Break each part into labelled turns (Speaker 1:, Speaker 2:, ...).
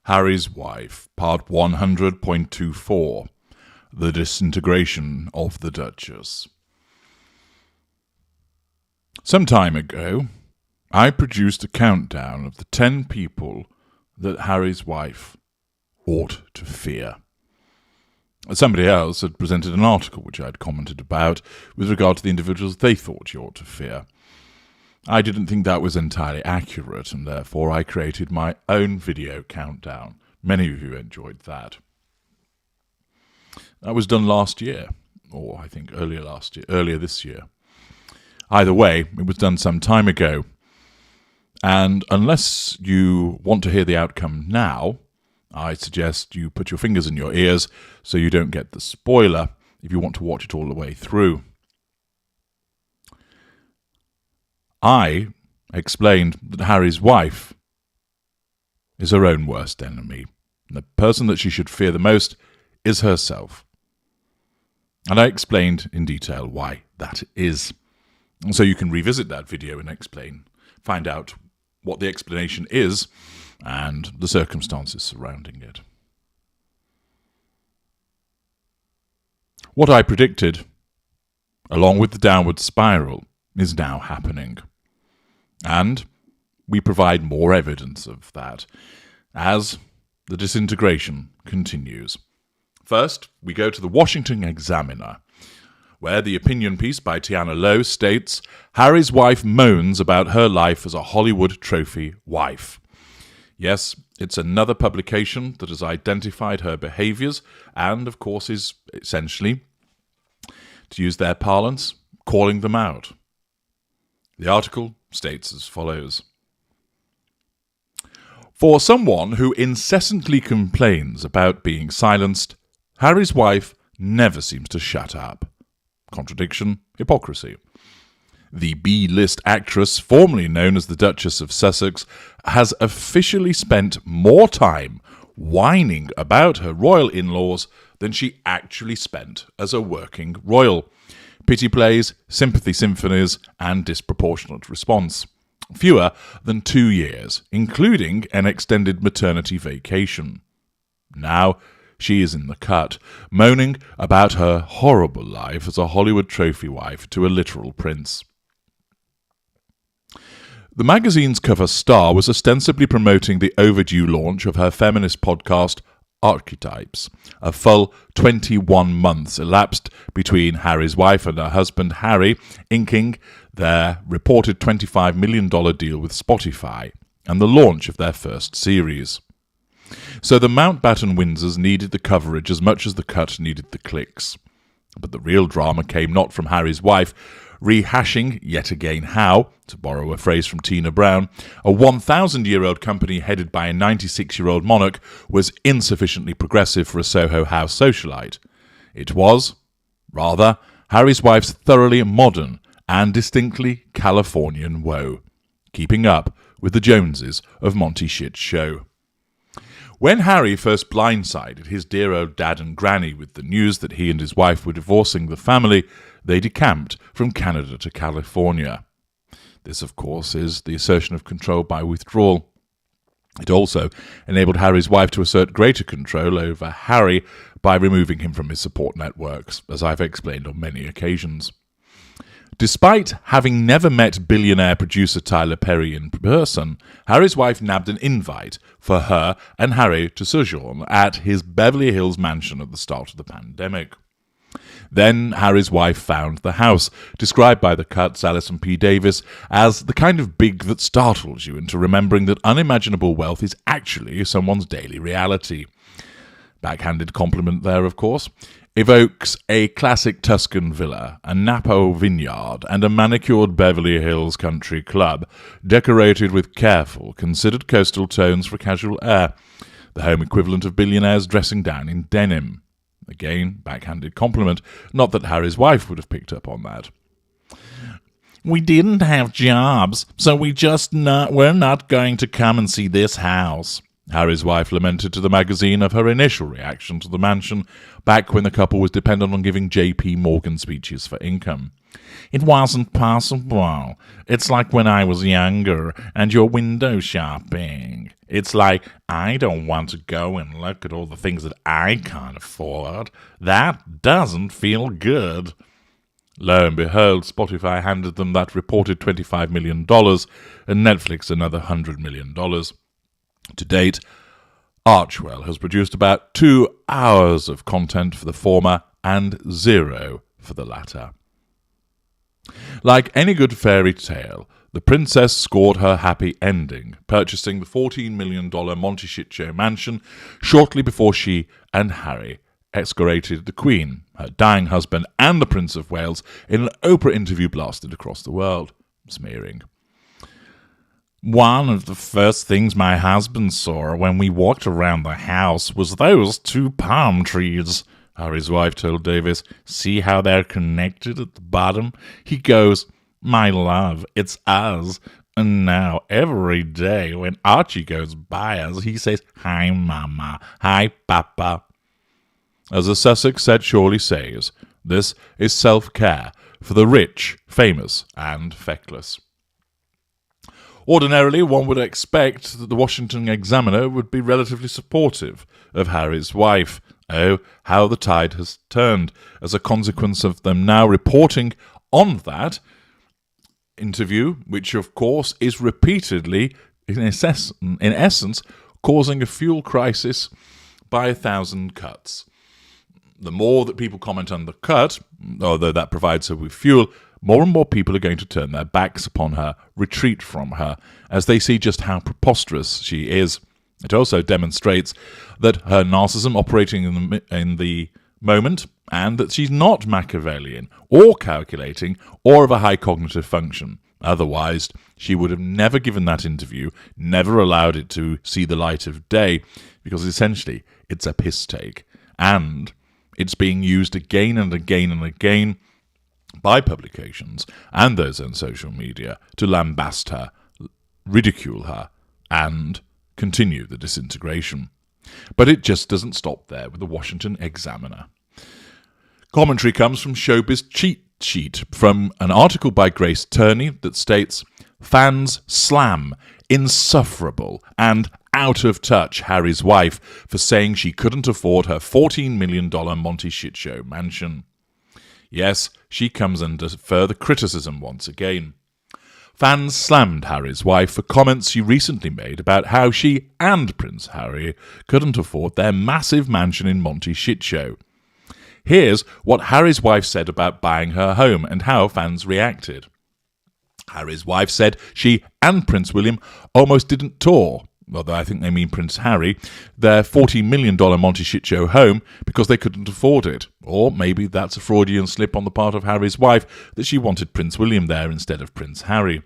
Speaker 1: Harry's Wife, Part 100.24, The Disintegration of the Duchess. Some time ago, I produced a countdown of the 10 people that Harry's wife ought to fear. Somebody else had presented an article which I had commented about with regard to the individuals they thought she ought to fear. I didn't think that was entirely accurate, and therefore I created my own video countdown. Many of you enjoyed that. That was done last year, or I think earlier this year. Either way, it was done some time ago. And unless you want to hear the outcome now, I suggest you put your fingers in your ears so you don't get the spoiler if you want to watch it all the way through. I explained that Harry's wife is her own worst enemy. And the person that she should fear the most is herself. And I explained in detail why that is. And so you can revisit that video and find out what the explanation is and the circumstances surrounding it. What I predicted, along with the downward spiral, is now happening. And we provide more evidence of that as the disintegration continues. First, we go to the Washington Examiner, where the opinion piece by Tiana Lowe states, Harry's wife moans about her life as a Hollywood trophy wife. Yes, it's another publication that has identified her behaviours and, of course, is essentially, to use their parlance, calling them out. The article states as follows. For someone who incessantly complains about being silenced, Harry's wife never seems to shut up. Contradiction, hypocrisy. The B-list actress, formerly known as the Duchess of Sussex, has officially spent more time whining about her royal in-laws than she actually spent as a working royal. Pity plays, sympathy symphonies, and disproportionate response. Fewer than 2 years, including an extended maternity vacation. Now, she is in the cut, moaning about her horrible life as a Hollywood trophy wife to a literal prince. The magazine's cover star was ostensibly promoting the overdue launch of her feminist podcast, Archetypes. A full 21 months elapsed between Harry's wife and her husband Harry inking their reported $25 million deal with Spotify and the launch of their first series. So the Mountbatten Windsors needed the coverage as much as the cut needed the clicks. But the real drama came not from Harry's wife, rehashing yet again how, to borrow a phrase from Tina Brown, a 1,000-year-old company headed by a 96-year-old monarch was insufficiently progressive for a Soho House socialite. It was, rather, Harry's wife's thoroughly modern and distinctly Californian woe, keeping up with the Joneses of Monty Shit's show. When Harry first blindsided his dear old dad and granny with the news that he and his wife were divorcing the family, they decamped from Canada to California. This, of course, is the assertion of control by withdrawal. It also enabled Harry's wife to assert greater control over Harry by removing him from his support networks, as I've explained on many occasions. Despite having never met billionaire producer Tyler Perry in person, Harry's wife nabbed an invite for her and Harry to sojourn at his Beverly Hills mansion at the start of the pandemic. Then Harry's wife found the house, described by the Cut's Alison P. Davis as the kind of big that startles you into remembering that unimaginable wealth is actually someone's daily reality. Backhanded compliment there, of course. Evokes a classic Tuscan villa, a Napa vineyard, and a manicured Beverly Hills country club, decorated with careful, considered coastal tones for casual air, the home equivalent of billionaires dressing down in denim. Again, backhanded compliment, not that Harry's wife would have picked up on that. We didn't have jobs, so we're not going to come and see this house. Harry's wife lamented to the magazine of her initial reaction to the mansion back when the couple was dependent on giving J.P. Morgan speeches for income. It wasn't possible. It's like when I was younger and you're window shopping. It's like, I don't want to go and look at all the things that I can't afford. That doesn't feel good. Lo and behold, Spotify handed them that reported $25 million and Netflix another $100 million. To date, Archewell has produced about 2 hours of content for the former and 0 for the latter. Like any good fairy tale, the princess scored her happy ending, purchasing the $14 million Monty Shit Show mansion shortly before she and Harry excoriated the Queen, her dying husband, and the Prince of Wales in an Oprah interview blasted across the world, smearing. One of the first things my husband saw when we walked around the house was those 2 palm trees, Harry's wife told Davis. See how they're connected at the bottom? He goes, my love, it's us. And now, every day, when Archie goes by us, he says, hi, Mama, hi, Papa. As the Sussex said surely says, this is self-care for the rich, famous, and feckless. Ordinarily, one would expect that the Washington Examiner would be relatively supportive of Harry's wife. Oh, how the tide has turned as a consequence of them now reporting on that interview, which of course is repeatedly, in essence, causing a fuel crisis by 1,000 cuts. The more that people comment on the cut, although that provides her with fuel, more and more people are going to turn their backs upon her, retreat from her, as they see just how preposterous she is. It also demonstrates that her narcissism operating in the moment, and that she's not Machiavellian or calculating or of a high cognitive function. Otherwise, she would have never given that interview, never allowed it to see the light of day, because essentially it's a piss take. And it's being used again and again and again by publications and those on social media to lambast her, ridicule her, and continue the disintegration. But it just doesn't stop there with the Washington Examiner. Commentary comes from Showbiz Cheat Sheet from an article by Grace Turney that states, fans slam insufferable and out of touch Harry's wife for saying she couldn't afford her $14 million Monty Shit Show mansion. Yes, she comes under further criticism once again. Fans slammed Harry's wife for comments she recently made about how she and Prince Harry couldn't afford their massive mansion in Monty Shit Show. Here's what Harry's wife said about buying her home and how fans reacted. Harry's wife said she and Prince William almost didn't tour, although I think they mean Prince Harry, their $40 million Monty Shit Show home because they couldn't afford it. Or maybe that's a Freudian slip on the part of Harry's wife that she wanted Prince William there instead of Prince Harry.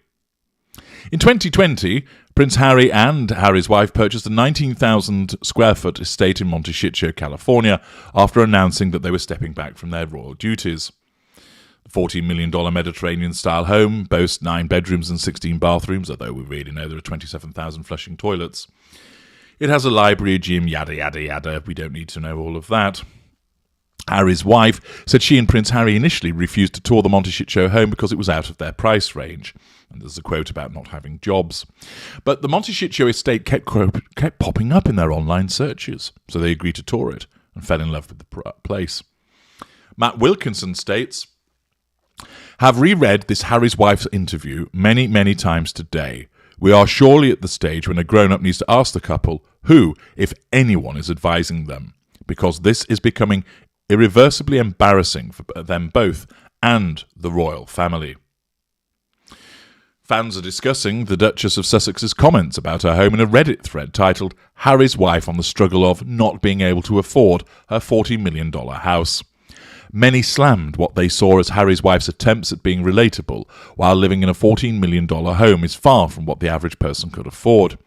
Speaker 1: In 2020, Prince Harry and Harry's wife purchased a 19,000 square foot estate in Monty Shit Show, California, after announcing that they were stepping back from their royal duties. The $14 million Mediterranean-style home boasts 9 bedrooms and 16 bathrooms, although we really know there are 27,000 flushing toilets. It has a library, a gym, yada, yada, yada. We don't need to know all of that. Harry's wife said she and Prince Harry initially refused to tour the Monty Shit Show home because it was out of their price range. And there's a quote about not having jobs. But the Monty Shit Show estate kept popping up in their online searches, so they agreed to tour it and fell in love with the place. Matt Wilkinson states, have reread this Harry's wife's interview many, many times today. We are surely at the stage when a grown-up needs to ask the couple who, if anyone, is advising them, because this is becoming irreversibly embarrassing for them both and the royal family. Fans are discussing the Duchess of Sussex's comments about her home in a Reddit thread titled Harry's Wife on the Struggle of Not Being Able to Afford Her $40 million House. Many slammed what they saw as Harry's wife's attempts at being relatable, while living in a $14 million home is far from what the average person could afford.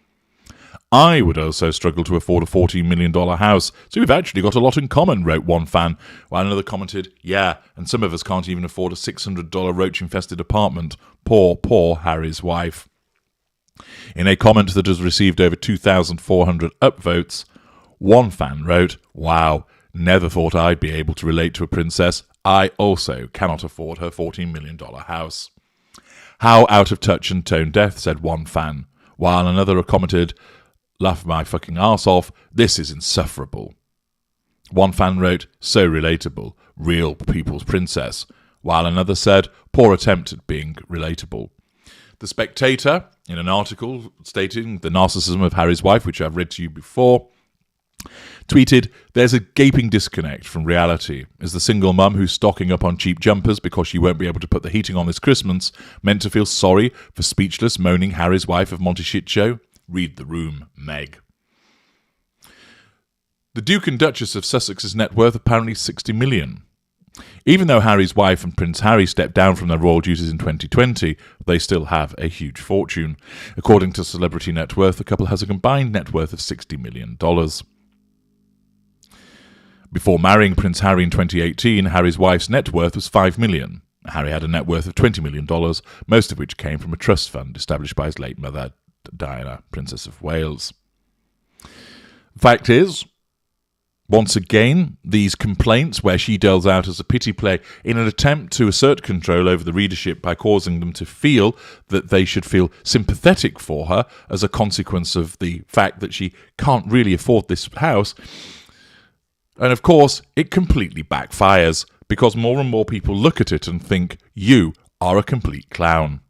Speaker 1: I would also struggle to afford a $14 million house, so we've actually got a lot in common, wrote one fan, while another commented, yeah, and some of us can't even afford a $600 roach-infested apartment. Poor, poor Harry's wife. In a comment that has received over 2,400 upvotes, one fan wrote, wow, never thought I'd be able to relate to a princess. I also cannot afford her $14 million house. How out of touch and tone deaf, said one fan, while another commented, laugh my fucking arse off, this is insufferable. One fan wrote, so relatable, real people's princess, while another said, poor attempt at being relatable. The Spectator, in an article stating the narcissism of Harry's wife, which I've read to you before, tweeted, there's a gaping disconnect from reality. Is the single mum who's stocking up on cheap jumpers because she won't be able to put the heating on this Christmas meant to feel sorry for speechless, moaning Harry's wife of Monty Shit Show? Read the room, Meg. The Duke and Duchess of Sussex's net worth apparently $60 million. Even though Harry's wife and Prince Harry stepped down from their royal duties in 2020, they still have a huge fortune. According to Celebrity Net Worth, the couple has a combined net worth of $60 million. Before marrying Prince Harry in 2018, Harry's wife's net worth was $5 million. Harry had a net worth of $20 million, most of which came from a trust fund established by his late mother, Diana, Princess of Wales. Fact is, once again, these complaints where she deals out as a pity play in an attempt to assert control over the readership by causing them to feel that they should feel sympathetic for her as a consequence of the fact that she can't really afford this house. And of course, it completely backfires because more and more people look at it and think, you are a complete clown.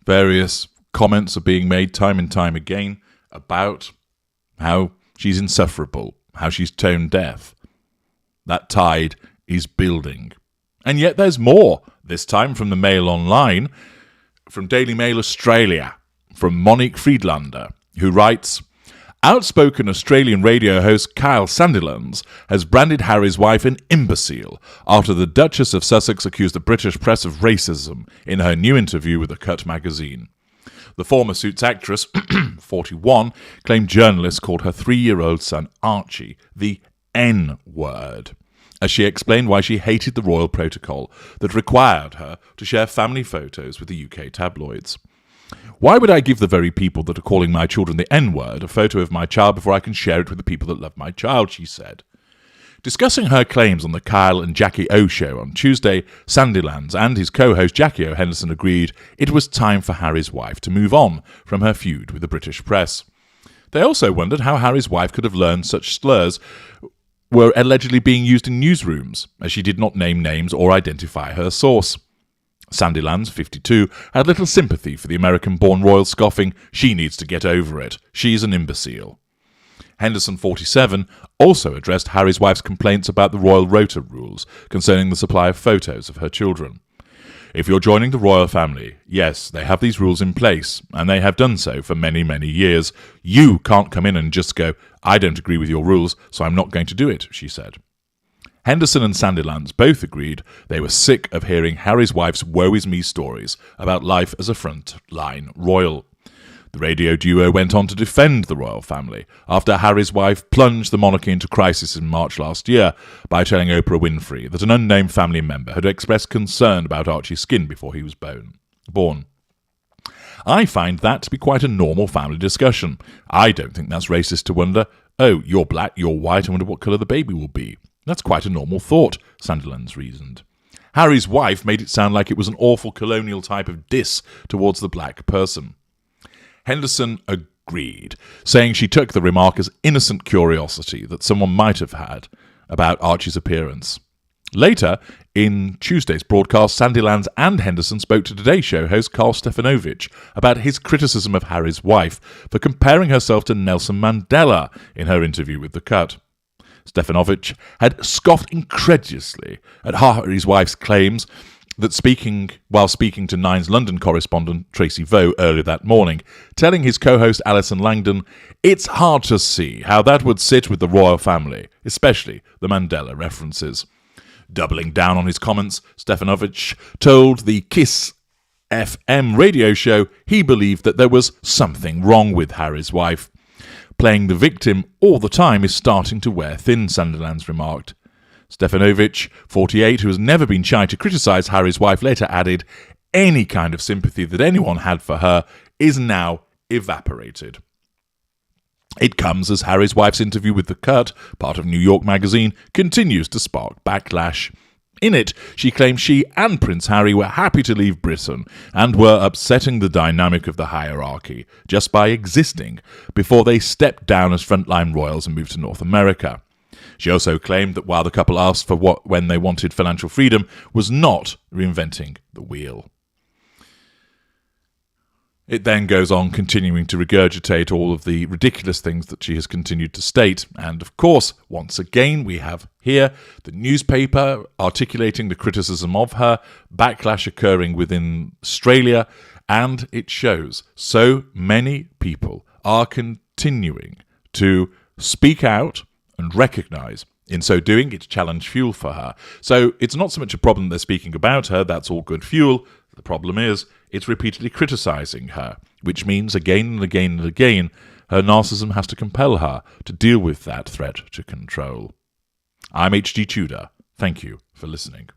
Speaker 1: Various comments are being made time and time again about how she's insufferable, how she's tone deaf. That tide is building. And yet there's more, this time from the Mail Online, from Daily Mail Australia, from Monique Friedlander, who writes, outspoken Australian radio host Kyle Sandilands has branded Harry's wife an imbecile after the Duchess of Sussex accused the British press of racism in her new interview with The Cut magazine. The former Suits actress, 41, claimed journalists called her 3-year-old son Archie the N-word, as she explained why she hated the royal protocol that required her to share family photos with the UK tabloids. Why would I give the very people that are calling my children the N-word a photo of my child before I can share it with the people that love my child, she said. Discussing her claims on the Kyle and Jackie O show on Tuesday, Sandilands and his co-host Jackie O Henderson agreed it was time for Harry's wife to move on from her feud with the British press. They also wondered how Harry's wife could have learned such slurs were allegedly being used in newsrooms, as she did not name names or identify her source. Sandilands, 52, had little sympathy for the American-born royal, scoffing, she needs to get over it. She's an imbecile. Henderson, 47, also addressed Harry's wife's complaints about the royal rota rules concerning the supply of photos of her children. If you're joining the royal family, yes, they have these rules in place, and they have done so for many, many years. You can't come in and just go, I don't agree with your rules, so I'm not going to do it, she said. Henderson and Sandilands both agreed they were sick of hearing Harry's wife's woe-is-me stories about life as a front-line royal. The radio duo went on to defend the royal family after Harry's wife plunged the monarchy into crisis in March last year by telling Oprah Winfrey that an unnamed family member had expressed concern about Archie's skin before he was born. I find that to be quite a normal family discussion. I don't think that's racist to wonder, oh, you're black, you're white, I wonder what colour the baby will be. That's quite a normal thought, Sandilands reasoned. Harry's wife made it sound like it was an awful colonial type of diss towards the black person. Henderson agreed, saying she took the remark as innocent curiosity that someone might have had about Archie's appearance. Later, in Tuesday's broadcast, Sandilands and Henderson spoke to Today Show host Carl Stefanovic about his criticism of Harry's wife for comparing herself to Nelson Mandela in her interview with The Cut. Stefanovic had scoffed incredulously at Harry's wife's claims that while speaking to Nine's London correspondent Tracy Vaux earlier that morning, telling his co-host Alison Langdon, it's hard to see how that would sit with the royal family, especially the Mandela references. Doubling down on his comments, Stefanovic told the KISS FM radio show he believed that there was something wrong with Harry's wife. Playing the victim all the time is starting to wear thin, Sandilands remarked. Stefanovic, 48, who has never been shy to criticise Harry's wife, later added, any kind of sympathy that anyone had for her is now evaporated. It comes as Harry's wife's interview with The Cut, part of New York Magazine, continues to spark backlash. In it, she claims she and Prince Harry were happy to leave Britain and were upsetting the dynamic of the hierarchy just by existing before they stepped down as frontline royals and moved to North America. She also claimed that while the couple asked for when they wanted financial freedom was not reinventing the wheel. It then goes on continuing to regurgitate all of the ridiculous things that she has continued to state. And of course, once again, we have here the newspaper articulating the criticism of her, backlash occurring within Australia, and it shows so many people are continuing to speak out and recognise. In so doing, it's challenge fuel for her. So it's not so much a problem they're speaking about her, that's all good fuel. The problem is, it's repeatedly criticising her, which means again and again and again, her narcissism has to compel her to deal with that threat to control. I'm H.G. Tudor. Thank you for listening.